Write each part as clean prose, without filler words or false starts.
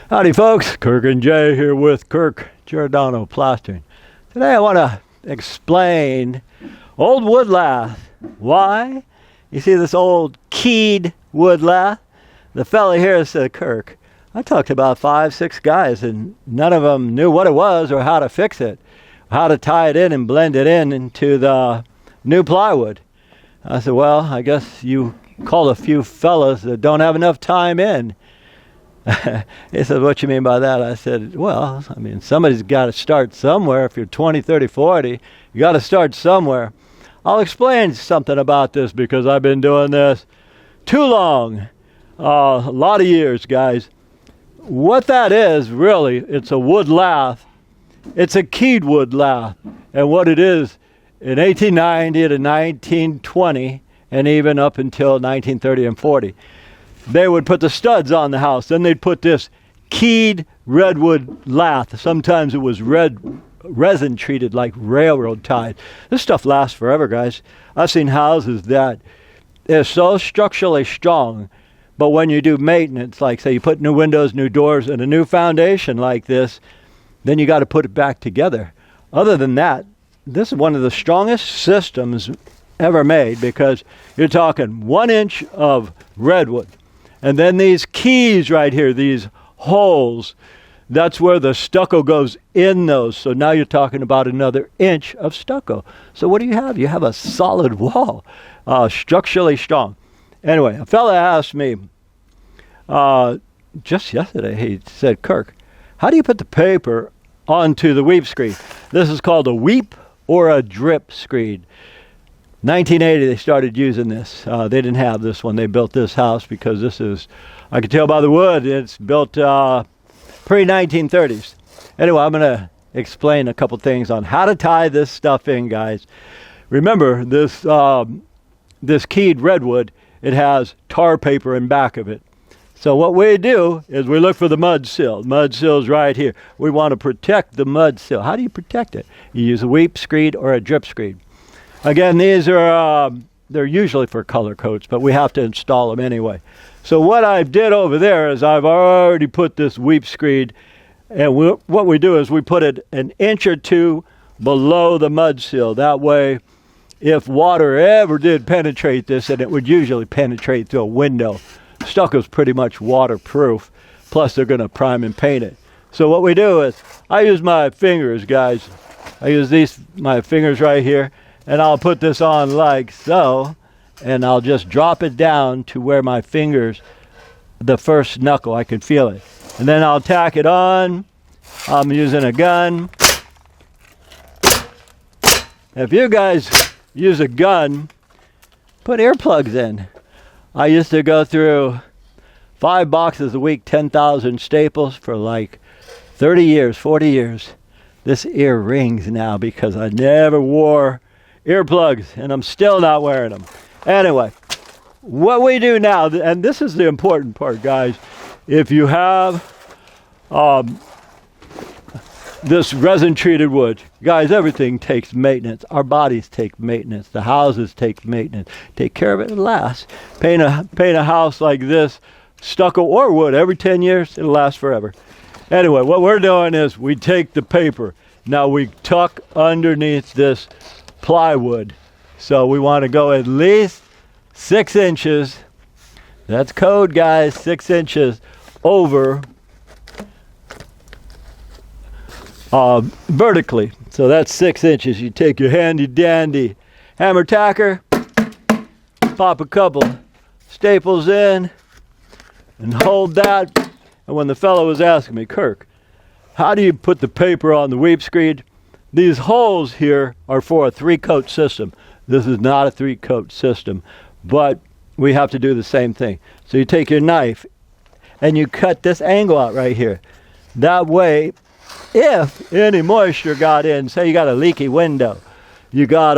Howdy folks, Kirk and Jay here with Kirk, Giordano, Plastering. Today I want to explain old wood lath. Why? You see this old keyed wood lath? The fella here said, Kirk, I talked to about 5-6 guys and none of them knew what it was or how to fix it, how to tie it in and blend it in into the new plywood. I said, well, I guess you called a few fellas that don't have enough time in. He said, what you mean by that? I said, well, I mean, somebody's got to start somewhere. If you're 20, 30, 40, you got to start somewhere. I'll explain something about this because I've been doing this too long. A lot of years, guys. What that is, really, it's a wood lath. It's a keyed wood lath. And what it is, in 1890 to 1920, and even up until 1930 and 40, they would put the studs on the house. Then they'd put this keyed redwood lath. Sometimes it was resin treated like railroad ties. This stuff lasts forever, guys. I've seen houses that are so structurally strong, but when you do maintenance, like say you put new windows, new doors, and a new foundation like this, then you got to put it back together. Other than that, this is one of the strongest systems ever made because you're talking 1 inch of redwood. And then these keys right here, these holes, that's where the stucco goes in those. So now you're talking about another inch of stucco. So what do you have? You have a solid wall, structurally strong. Anyway, a fella asked me just yesterday, he said, Kirk, how do you put the paper onto the weep screed? This is called a weep or a drip screed. 1980 they started using this. They didn't have this when they built this house because this is, I can tell by the wood, it's built pre-1930s. Anyway, I'm going to explain a couple things on how to tie this stuff in, guys. Remember, this keyed redwood, it has tar paper in back of it. So what we do is we look for the mud sill. Mud sill's right here. We want to protect the mud sill. How do you protect it? You use a weep screed or a drip screed. Again, these are, they're usually for color coats, but we have to install them anyway. So what I did over there is I've already put this weep screed, and what we do is we put it 1 inch or 2 below the mud sill. That way, if water ever did penetrate this, and it would usually penetrate through a window, stucco's pretty much waterproof, plus they're going to prime and paint it. So what we do is I use my fingers, guys. I use my fingers right here. And I'll put this on like so, and I'll just drop it down to where my fingers, the first knuckle, I can feel it. And then I'll tack it on. I'm using a gun. If you guys use a gun, put earplugs in. I used to go through 5 boxes a week, 10,000 staples for like 30 years, 40 years. This ear rings now because I never wore earplugs, and I'm still not wearing them. Anyway, what we do now, and this is the important part, guys, if you have this resin-treated wood, guys, everything takes maintenance. Our bodies take maintenance. The houses take maintenance. Take care of it, it lasts. Paint a house like this, stucco or wood, every 10 years, it'll last forever. Anyway, what we're doing is we take the paper. Now we tuck underneath this plywood. So we want to go at least 6 inches. That's code, guys. 6 inches over vertically. So that's 6 inches. You take your handy dandy hammer tacker, pop a couple staples in, and hold that. And when the fellow was asking me, Kirk, how do you put the paper on the weep screed? These holes here are for a 3-coat system. This is not a 3-coat system, but we have to do the same thing. So you take your knife and you cut this angle out right here. That way, if any moisture got in, say you got a leaky window, you got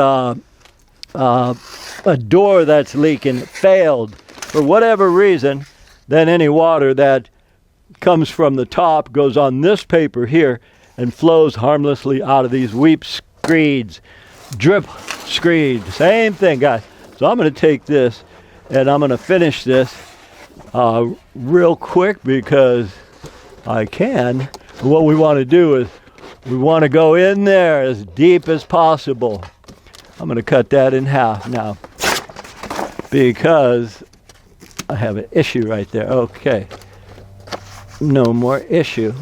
a door that's leaking, it failed for whatever reason, then any water that comes from the top goes on this paper here and flows harmlessly out of these weep screeds, drip screed, same thing, guys. So I'm going to take this and I'm going to finish this real quick because I can. What we want to do is we want to go in there as deep as possible. I'm going to cut that in half now because I have an issue right there. Okay. No more issue.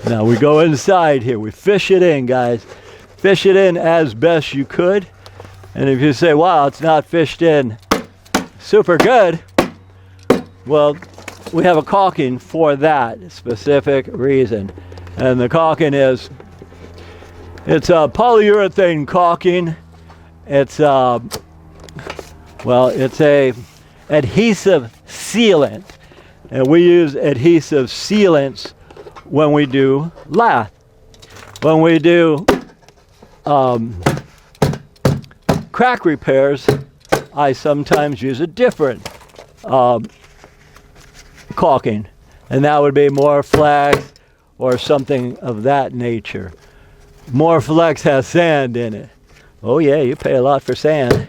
Now we go inside here. We fish it in, guys. Fish it in as best you could. And if you say, wow, it's not fished in super good, well, we have a caulking for that specific reason. And the caulking it's a polyurethane caulking. It's it's a adhesive sealant. And we use adhesive sealants when we do lath. When we do crack repairs, I sometimes use a different caulking, and that would be Moreflex or something of that nature. Moreflex has sand in it. Oh yeah, you pay a lot for sand.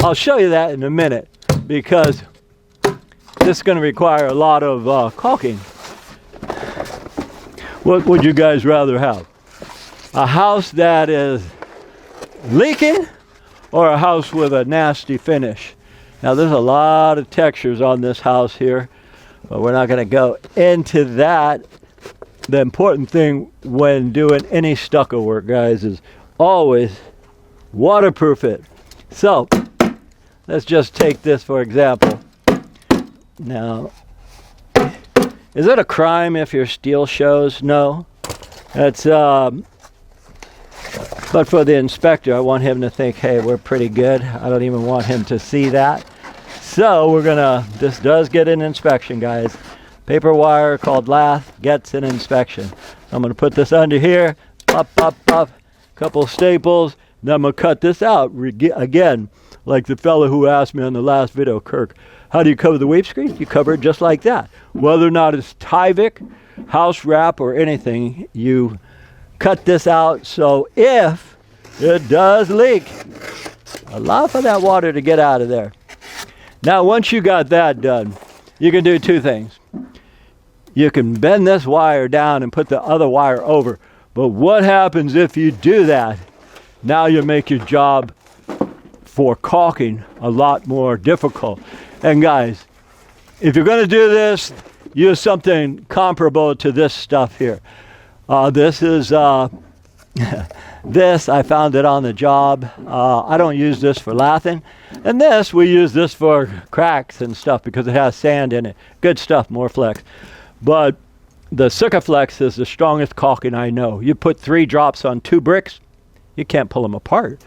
I'll show you that in a minute because this is going to require a lot of caulking. What would you guys rather have? A house that is leaking or a house with a nasty finish? Now there's a lot of textures on this house here, but we're not going to go into that. The important thing when doing any stucco work, guys, is always waterproof it. So let's just take this for example. Now, is it a crime if your steel shows? No. It's but for the inspector, I want him to think, hey, we're pretty good. I don't even want him to see that. So this does get an inspection, guys. Paper wire called lath gets an inspection. I'm going to put this under here, up, couple staples, then I'm going to cut this out. Again, like the fellow who asked me on the last video, Kirk, how do you cover the weep screen? You cover it just like that. Whether or not it's Tyvek, house wrap, or anything, you cut this out so if it does leak, allow for that water to get out of there. Now, once you got that done, you can do two things. You can bend this wire down and put the other wire over. But what happens if you do that? Now you make your job for caulking a lot more difficult. And guys, if you're going to do this, use something comparable to this stuff here. This is this, I found it on the job. I don't use this for lathing. And this, we use this for cracks and stuff because it has sand in it. Good stuff, Moreflex. But the Stucco is the strongest caulking I know. You put 3 drops on 2 bricks, you can't pull them apart.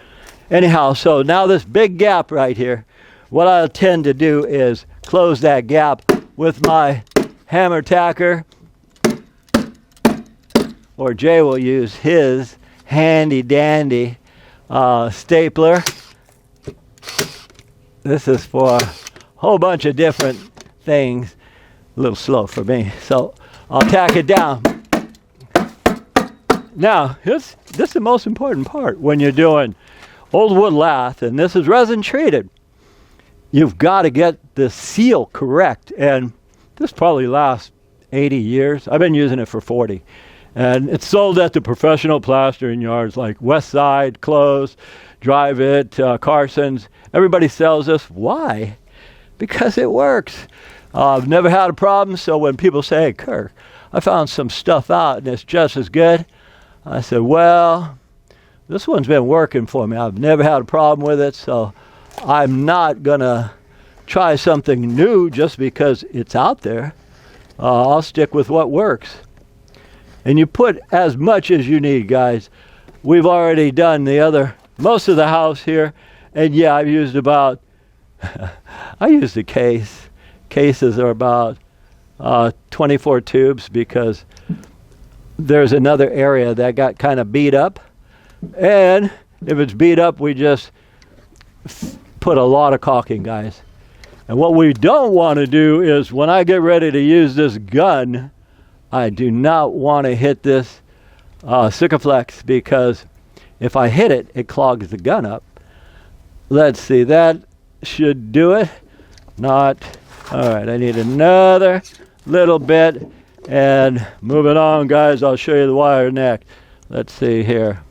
Anyhow, so now this big gap right here, what I'll tend to do is close that gap with my hammer tacker, or Jay will use his handy dandy stapler. This is for a whole bunch of different things. A little slow for me, so I'll tack it down. Now, this is the most important part when you're doing old wood lath, and this is resin treated. You've got to get the seal correct, and this probably lasts 80 years. I've been using it for 40. And it's sold at the professional plastering yards like West Side, Close, Drive It, Carson's. Everybody sells this. Why? Because it works. I've never had a problem, so when people say, hey, Kirk, I found some stuff out and it's just as good, I said, well, this one's been working for me. I've never had a problem with it, so I'm not going to try something new just because it's out there. I'll stick with what works. And you put as much as you need, guys. We've already done most of the house here. And yeah, I've used about, I used a case. Cases are about 24 tubes because there's another area that got kind of beat up. And if it's beat up, we just put a lot of caulking, guys. And what we don't want to do is when I get ready to use this gun, I do not want to hit this Stucco because if I hit it, it clogs the gun up. Let's see, that should do it. Not. All right, I need another little bit. And moving on, guys, I'll show you the wire neck. Let's see here.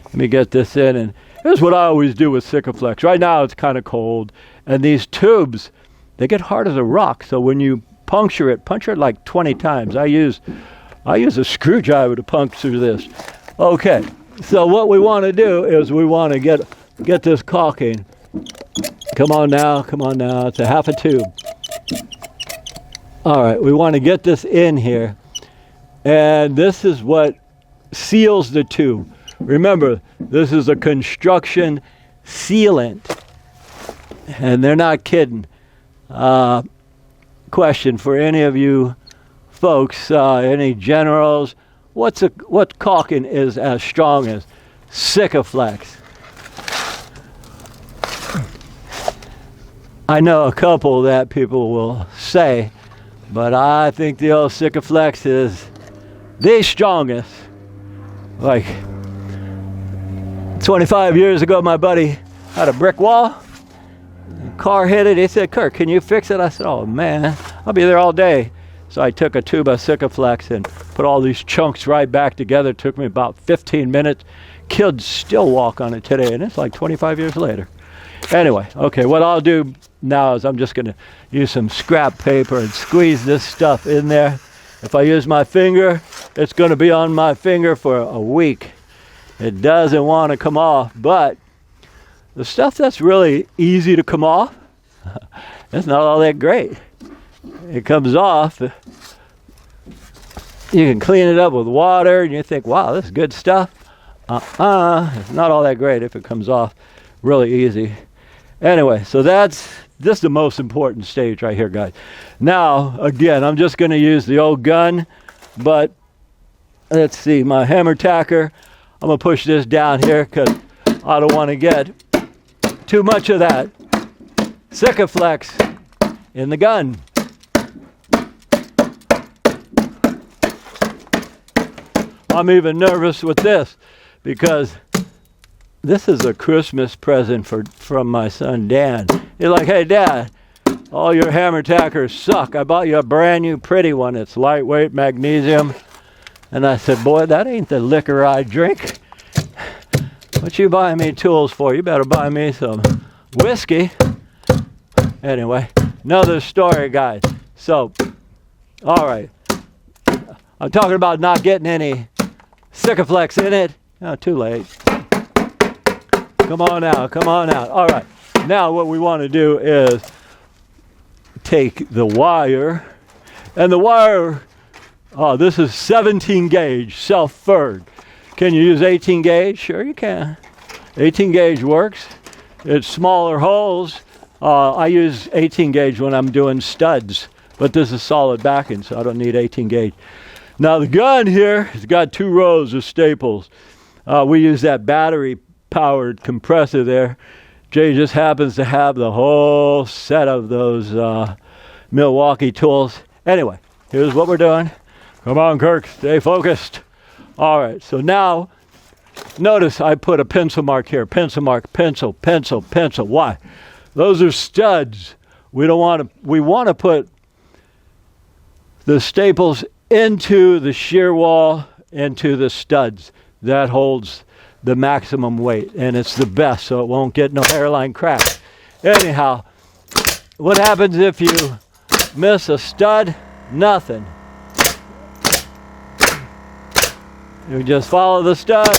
Let me get this in. And here's what I always do with Sikaflex. Right now it's kind of cold. And these tubes, they get hard as a rock. So when you puncture it like 20 times. I use a screwdriver to puncture this. Okay, so what we want to do is we want to get this caulking. Come on now. It's a half a tube. All right, we want to get this in here. And this is what seals the tube. Remember, this is a construction sealant. And they're not kidding. Question for any of you folks, any generals, what caulking is as strong as Sikaflex? I know a couple that people will say, but I think the old Sikaflex is the strongest. Like 25 years ago, my buddy had a brick wall. Car hit it. He said, "Kirk, can you fix it?" I said, "Oh man, I'll be there all day." So I took a tube of Sikaflex and put all these chunks right back together. It took me about 15 minutes. Kids still walk on it today, and it's like 25 years later. Anyway, okay, what I'll do now is I'm just going to use some scrap paper and squeeze this stuff in there. If I use my finger, it's going to be on my finger for a week. It doesn't want to come off, but the stuff that's really easy to come off, it's not all that great. It comes off. You can clean it up with water, and you think, wow, this is good stuff. It's not all that great if it comes off really easy. Anyway, so this is the most important stage right here, guys. Now, again, I'm just going to use the old gun, but let's see, my hammer tacker. I'm going to push this down here because I don't want to get too much of that Sikaflex in the gun. I'm even nervous with this because this is a Christmas present from my son Dan. He's like, "Hey Dad, all your hammer tackers suck. I bought you a brand new pretty one. It's lightweight, magnesium." And I said, "Boy, that ain't the liquor I drink. What you buying me tools for? You better buy me some whiskey." Anyway, another story, guys. So, all right. I'm talking about not getting any Sikaflex in it. Oh, too late. Come on out. All right. Now what we want to do is take the wire, and the wire, this is 17 gauge self-furred. Can you use 18 gauge? Sure you can. 18 gauge works. It's smaller holes. I use 18 gauge when I'm doing studs, but this is solid backing, so I don't need 18 gauge. Now the gun here has got 2 rows of staples. We use that battery-powered compressor there. Jay just happens to have the whole set of those Milwaukee tools. Anyway, here's what we're doing. Come on, Kirk, stay focused. All right, so now, notice I put a pencil mark here. Pencil mark, pencil, pencil, pencil. Why? Those are studs. We want to put the staples into the shear wall, into the studs. That holds the maximum weight, and it's the best, so it won't get no hairline cracks. Anyhow, what happens if you miss a stud? Nothing. You just follow the stud.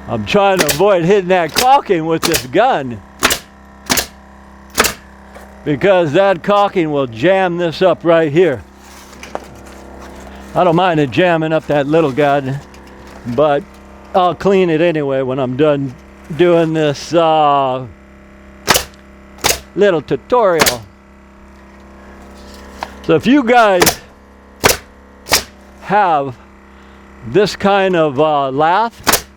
I'm trying to avoid hitting that caulking with this gun, because that caulking will jam this up right here. I don't mind it jamming up that little guy, but I'll clean it anyway when I'm done doing this little tutorial. So if you guys have this kind of lath,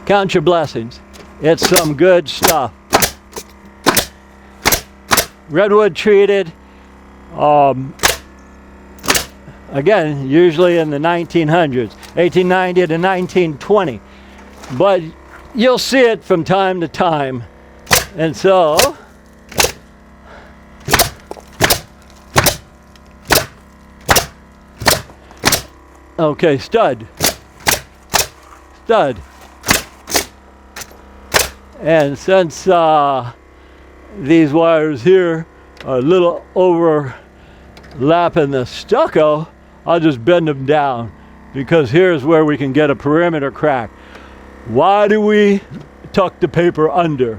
count your blessings. It's some good stuff. Redwood treated. Again, usually in the 1900s, 1890 to 1920. But you'll see it from time to time. And so, Okay, stud. And since these wires here are a little overlapping the stucco, I'll just bend them down, because here's where we can get a perimeter crack. Why do we tuck the paper under?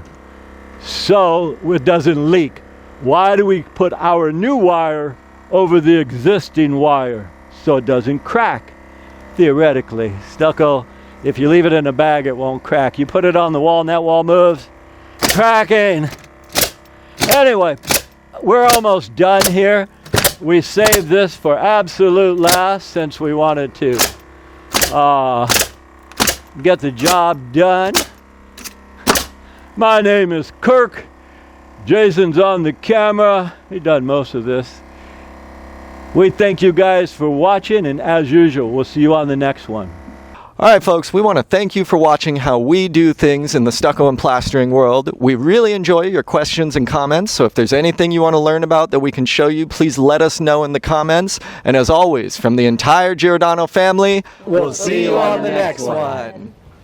So it doesn't leak. Why do we put our new wire over the existing wire? So it doesn't crack. Theoretically, stucco, if you leave it in a bag, it won't crack. You put it on the wall and that wall moves, cracking. Anyway, we're almost done here. We saved this for absolute last since we wanted to get the job done. My name is Kirk. Jason's on the camera. He done most of this. We thank you guys for watching, and as usual, we'll see you on the next one. All right, folks, we want to thank you for watching how we do things in the stucco and plastering world. We really enjoy your questions and comments, so if there's anything you want to learn about that we can show you, please let us know in the comments. And as always, from the entire Giordano family, we'll see you on the next one.